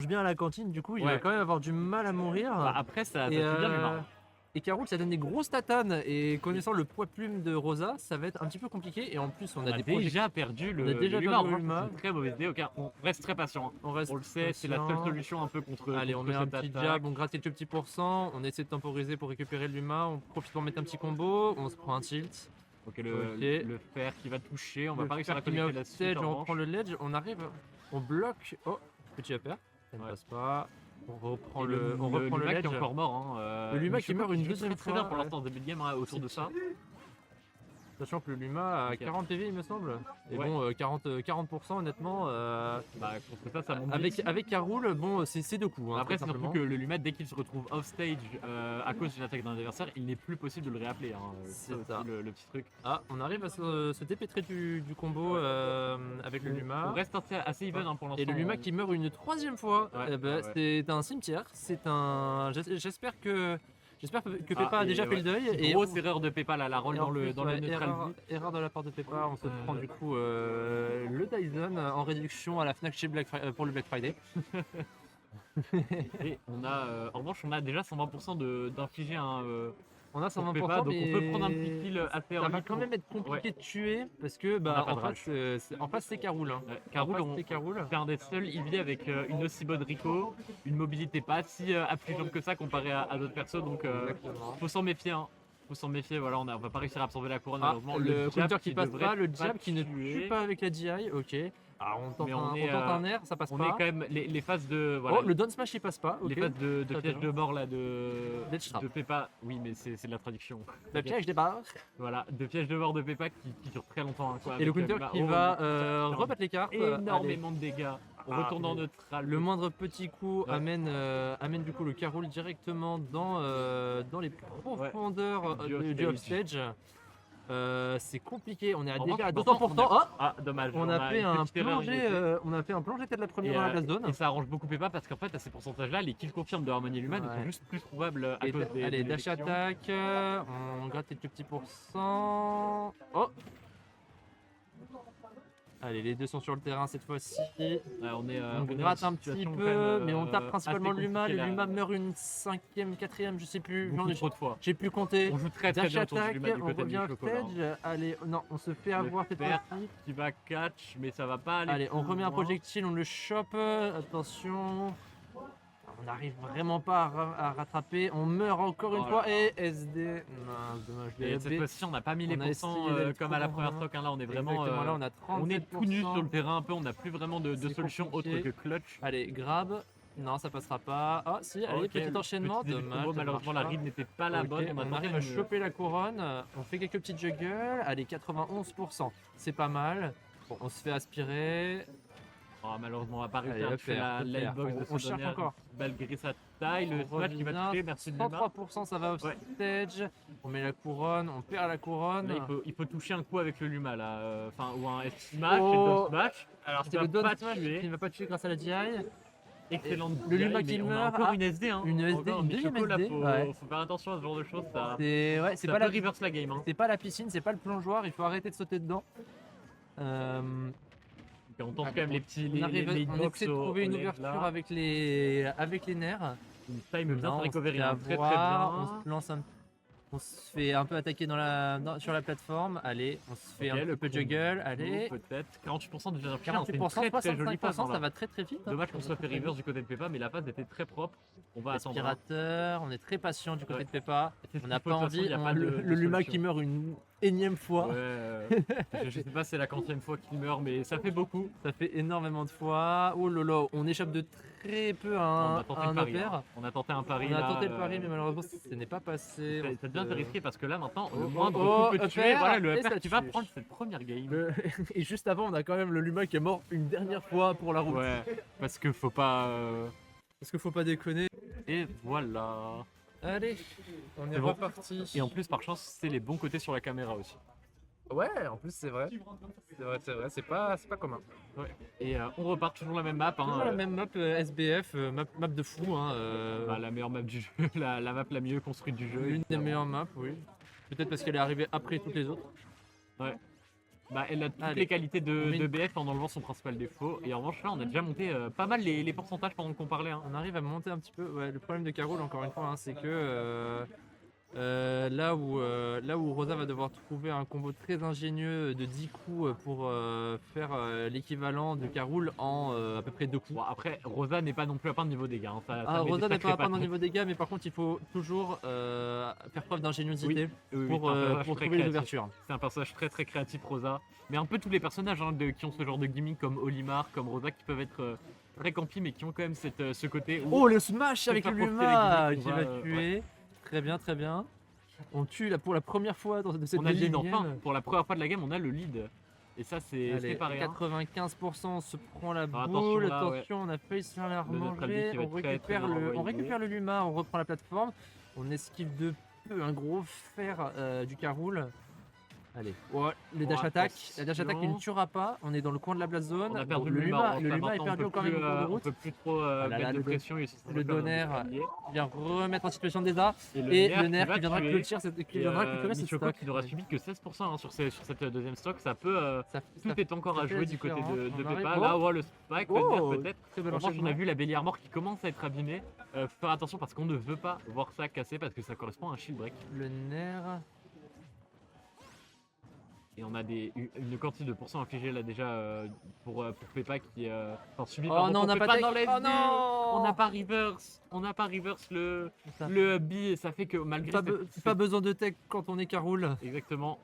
bien à la cantine, du coup il va Ouais. quand même avoir du mal à mourir. Bah, après, ça Et, tue bien l'humain. et Caroul ça donne des grosses tatanes et connaissant le poids plume de Rosa, ça va être un petit peu compliqué et en plus on On a a des déjà perdu on a le déjà Luma. perdu le C'est Luma. une très mauvaise idée. Ok, on reste très patient. Hein. On reste On le sait, c'est la seule patient. solution un peu contre, Allez, on contre met un cette petit attaque. jab, on gratte quelques petits pourcents, on essaie de temporiser pour récupérer le Luma, on profite pour mettre un petit combo, on se prend un tilt. Ok, Ok. le fer qui va toucher, on va pas réussir à qui met connecter la offstage, suite. on reprend le ledge, on arrive, on bloque. Oh, petit upper, ça ne Ouais. passe pas. On reprend Et le Luma ledge. qui est encore mort. Hein, Le Luma mais qui je meurt crois une qu'il joue deuxième très bien fois, pour ouais. l'instant, début de game autour de ça. Sachant que le Luma a Ok. 40 PV il me semble. Et Ouais. bon, 40% honnêtement. Bah, contre ça, ça monte vite. Avec Caroul, bon, c'est deux coups. Hein, Après, très c'est surtout simplement. que le Luma, dès qu'il se retrouve off-stage à cause d'une attaque d'un adversaire, il n'est plus possible de le réappeler. Hein. C'est aussi ça. le petit truc. Ah, on arrive à se dépêtrer du combo avec le Luma. On reste assez even hein, pour l'instant. Et le Luma qui meurt une troisième fois, Ouais, eh ben, ouais. c'est un cimetière. C'est un. J'espère que Peppa a et déjà fait le deuil. Et grosse erreur de Peppa là, la roll et en dans le plus, ouais, neutral erreur, view. erreur de la part de Peppa. On se prend du coup le Dyson en réduction à la Fnac chez pour le Black Friday. Et on a, en revanche, on a déjà 120% d'infliger un. On a pour 120%, Peppa, donc on peut mais prendre un petit kill assez ça early va quand pour- même être compliqué Ouais. de tuer parce que On a bah, pas de en face c'est Caroul. Hein. Caroul, En face, c'est Caroul. c'est un des seuls easy avec une aussi bonne Rico, une mobilité pas si affligeante que ça comparé à d'autres persos, donc Exactement. faut s'en méfier. Hein. Faut s'en méfier, voilà, on va pas réussir à absorber la couronne Ah, malheureusement. le counter qui passe devrait pas, le jab qui ne tuer. tue pas avec la DI, ok. Alors on tente, Mais on tente un air, ça passe On pas. est quand même les phases de. Voilà, Oh, le down smash il passe pas, ok. les phases de Très piège bien. de mort là Death trap. de Peppa. Oui, mais c'est de la traduction. Le piège débarque. Voilà, de piège de mort de Peppa qui dure très longtemps. Hein, quoi, Et le avec, counter bah, qui oh, va ça rebattre les cartes. énormément de dégâts. On Ah, retourne en mais neutral. Le moindre petit coup Ouais. amène du coup le Caroul directement dans les profondeurs Du du offstage. offstage. C'est compliqué, on est En déjà à revanche, 200%. maintenant, Ah, Ah, dommage. on a fait une un petite erreur plongé, inutile. on a fait un plongé tête la première Et, dans la place zone. et ça arrange beaucoup Peppa parce qu'en fait, à ces pourcentages-là, les kills confirmes de Harmony et Luma ne Ouais. sont juste plus probables à Et cause des. allez, des dash élections. attack, on gratte quelques petits pourcents. Oh, allez, les deux sont sur le terrain cette fois-ci. Ouais, on est, On on est gratte dans un une petit situation peu, quand même, mais on tape principalement assez le Luma. Le compliquée, là. Luma meurt une 5ème, 4ème, je sais plus. Beaucoup trop de fois. J'ai plus compté. On joue très très Dash bien autour du attack, Luma du on côté du revient chocolat. hein. stage. Allez, non, on se fait Le avoir cette fer fois-ci. qui va catch, mais ça va pas aller. Allez, on plus remet un loin. projectile, on le chope. Attention. On n'arrive vraiment pas à rattraper. On meurt encore une Oh fois. là Et SD. Non, dommage. Et DFB. cette fois-ci, on n'a pas mis les On a pourcents essayé d'aller comme trop à la loin. première stock. Hein, là, on est vraiment. Exactement, là, on a 37%. On est tout nu sur le terrain un peu. On n'a plus vraiment de C'est solution autre compliqué. que clutch. Allez, grab. Non, ça passera pas. Ah, si, allez, Ok, petit enchaînement. petit début de Dommage. combo, ça malheureusement, marche la pas. read n'était pas la Ok, bonne. on arrive à choper la couronne. On fait quelques petites juggles. Allez, 91%. C'est pas mal. Bon, on se fait aspirer. Oh, malheureusement, on va pas Allez, réussir à tuer la upper. lightbox de On cherche Sidonia, encore. malgré sa taille. Le On smash qui va revient, toucher, merci de Luma. 103%, ça va au Ouais. stage. On met la couronne, on perd la couronne. Là, il faut toucher un coup avec le Luma là, enfin ou un S smash Oh. et down smash. Alors C'est ça le va down pas smash qui tuer. ne va pas tuer grâce à la DI. Excellent. Le Luma mais qui on a meurt. encore Ah, une SD hein. une SD, Encore une petit deuxième choco, là, SD, ouais. faut faire attention à ce genre de choses. Ça, C'est ça pas peut la reverse la game. Hein. c'est pas la piscine, c'est pas le plongeoir. Il faut arrêter de sauter dedans. Et on tente quand même les petits On arrive, on hitbox essaie de au trouver une ledge, ouverture là. avec les nerfs. Une time bien Non, sur on se recovery, fait hein, très très avoir, bien. on se lance on se fait un peu attaquer sur la plateforme. Allez, on se fait Ok, un le peu de combo, juggle. Allez, peut-être 48% de déjà 48%, très très jolie 65%, phase. hein, ça là. va très très vite. hein. Dommage qu'on soit fait reverse du côté de Peppa, mais la phase était très propre. On va attendre. hein. Aspirateur, on est très patient du côté Ouais. de Peppa. C'est ce On n'a qu'il faut, pas de toute façon, envie. y a pas de Le Luma solution. qui meurt une énième fois. Ouais, je sais pas si c'est la quantième fois qu'il meurt, mais ça fait beaucoup. Ça fait énormément de fois. Oh lolo, on échappe de très peu à On un, a tenté à le un pari. upper. hein. On a tenté un pari. On a là, tenté le pari, mais malheureusement, ce n'est pas passé. Ça devient un peu risqué parce que là maintenant, le Oh, moindre oh, coup peut upper, tuer. Voilà, le et upper ça qui va tue. prendre cette première game. Et juste avant, on a quand même le Luma qui est mort une dernière fois pour la route. Ouais, parce que faut pas. Parce qu'il faut pas déconner. Et voilà. Allez, on est C'est bon. reparti. Et en plus, par chance, c'est les bons côtés sur la caméra aussi. Ouais, en plus c'est vrai. C'est vrai, c'est pas commun. Ouais. Et on repart toujours la même map. Hein, Toujours la même map SBF, map de fou. Hein, bah, la meilleure map du jeu, la map la mieux construite du jeu. L'une des évidemment. meilleures maps, oui. Peut-être parce qu'elle est arrivée après toutes les autres. Ouais. Bah, elle a toutes Allez. les qualités On met de une- BF en enlevant son principal défaut. Et en revanche, là, on a déjà monté pas mal les pourcentages pendant qu'on parlait. Hein. On arrive à monter un petit peu. Ouais, le problème de Carole, encore une fois, hein, c'est que là où Rosa va devoir trouver un combo très ingénieux de 10 coups pour faire l'équivalent de Carole en à peu près 2 coups. Bon, après, Rosa n'est pas non plus à peindre niveau dégâts. Hein. Ça Ah, met des Rosa n'est sacrés pas à prendre au pattes. niveau dégâts, mais par contre, il faut toujours faire preuve d'ingéniosité Oui, pour, c'est un personnage pour très trouver les créatif. ouvertures. C'est un personnage très très créatif, Rosa. Mais un peu tous les personnages hein, qui ont ce genre de gimmick comme Olimar, comme Rosa, qui peuvent être très campy, mais qui ont quand même ce côté où Oh, le smash Pour avec faire le profiter Luma les qui gimmicks, va on va, tuer. Très bien, très bien. On tue là pour la première fois de cette on a le lead deuxième enfin. game. Pour la première fois de la game, on a le lead. Et ça, c'est Allez, pas rien. 95% on se prend la attention, boule, là, attention, on a failli se faire la Le notre allié remanger, qui va on être très, très récupère, bien on envoyé. récupère le Luma, on reprend la plateforme, on esquive de peu un gros fer du Caroul. Allez, oh, les dash attack, la dash attack qui ne tuera pas, on est dans le coin de la blast zone. On a Bon, perdu le Luma. Luma, le Luma est perdu quand même au cours de On route. peut plus trop là mettre là, de le pression. Le donner vient remettre en situation de désastre. Et le nerf qui viendra clôturer cette Michoko stock. qui n'aura subi que 16% hein, sur cette deuxième stock, ça peut. Tout est encore ça à fait jouer la du côté différence. de On arrive- Peppa. oh. Là, on voit le spike, le Oh, nerf peut-être. très bel En revanche, on enchaînement. a vu la Belly Armor qui commence à être abîmée. Faut faire attention parce qu'on ne veut pas voir ça casser parce que ça correspond à un shield break. Le nerf. Et on a une quantité de pourcents infligés là déjà pour Peppa qui subi Oh pardon, non, pour on n'a Peppa pas dans tech. les Oh yeux. non, On n'a pas reverse Putain. le B et ça fait que malgré Pas besoin de tech quand on est Caroul. exactement.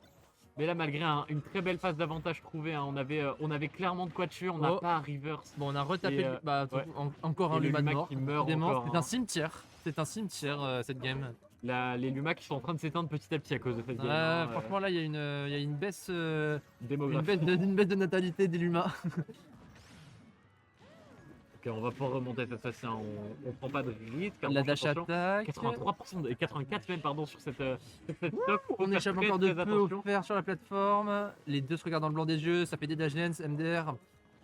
Mais là malgré une très belle phase d'avantage trouvée, hein, on avait clairement de quoi tuer, on n'a Oh. pas reverse. Bon, on a retapé Et, le- ouais. encore Et un le Luma de Luma mort. qui meurt Décidément, encore, c'est hein. un cimetière. C'est un cimetière cette game. Les Luma qui sont en train de s'éteindre petit à petit à cause de cette game. Ouais, hein, franchement, là, il y a une baisse, démographique. une baisse de natalité des Luma. Ok, on va pouvoir remonter cette fois-ci, hein, on prend pas de risque. La dash Attention. attack. 83% et 84 même pardon sur cette stock. Faut On faire échappe très, encore de très peu attention. au fer sur la plateforme. Les deux se regardent dans le blanc des yeux. Ça fait des dash dance, MDR.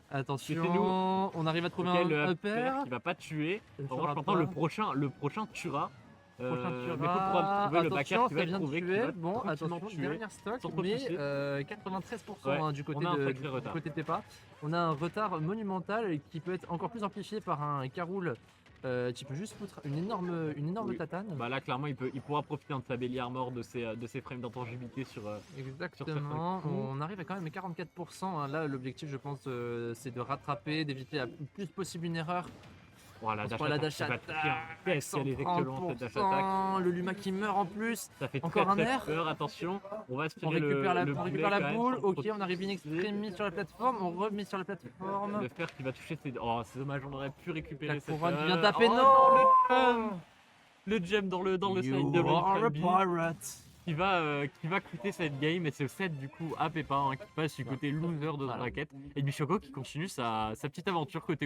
Attention, nous. on arrive à trouver Ok, le un upper upper. qui va pas tuer. Ça ne En revanche, fera maintenant pas. le prochain tuera. Le prochain Mais faut tuera. trouver le Attention, backer qui ça va vient être de trouvé. Qui tuer. va Bon, tranquillement attention, tuer. dernière stock, sans trop mais souci. 93% Ouais, hein, du côté on a un de sacré retard. côté Peppa. On a un retard monumental qui peut être encore plus amplifié par un Caroul qui peut juste foutre une énorme Oui. tatane. Bah là, clairement, il pourra profiter de sa belly armor, de ses frames d'intangibilité sur. Exactement, coups. on arrive à quand même à 44%. Hein. Là, l'objectif, je pense, c'est de rattraper, d'éviter le plus possible une erreur. Voilà, On se prend la dash qui va attack, toucher un test, elle est excellente cette dash attack. 130%, le Luma qui meurt en plus. Ça fait Encore très un très nerf. peur, attention. On va On aspirer récupère la, le on boulet récupère la quand même, boule, sans ok, trop on arrive in utiliser. extremis sur la plateforme, on remet sur la plateforme. Le fer qui va toucher ses. Oh, c'est dommage, on aurait pu récupérer La cette. couronne qui vient taper, oh, non, le gem dans le side de You are a Lone Krabby pirate. qui va coûter cette game et c'est le 7 du coup à Peppa hein, qui passe du côté loser de Voilà. la raquette et Michoko qui continue sa petite aventure côté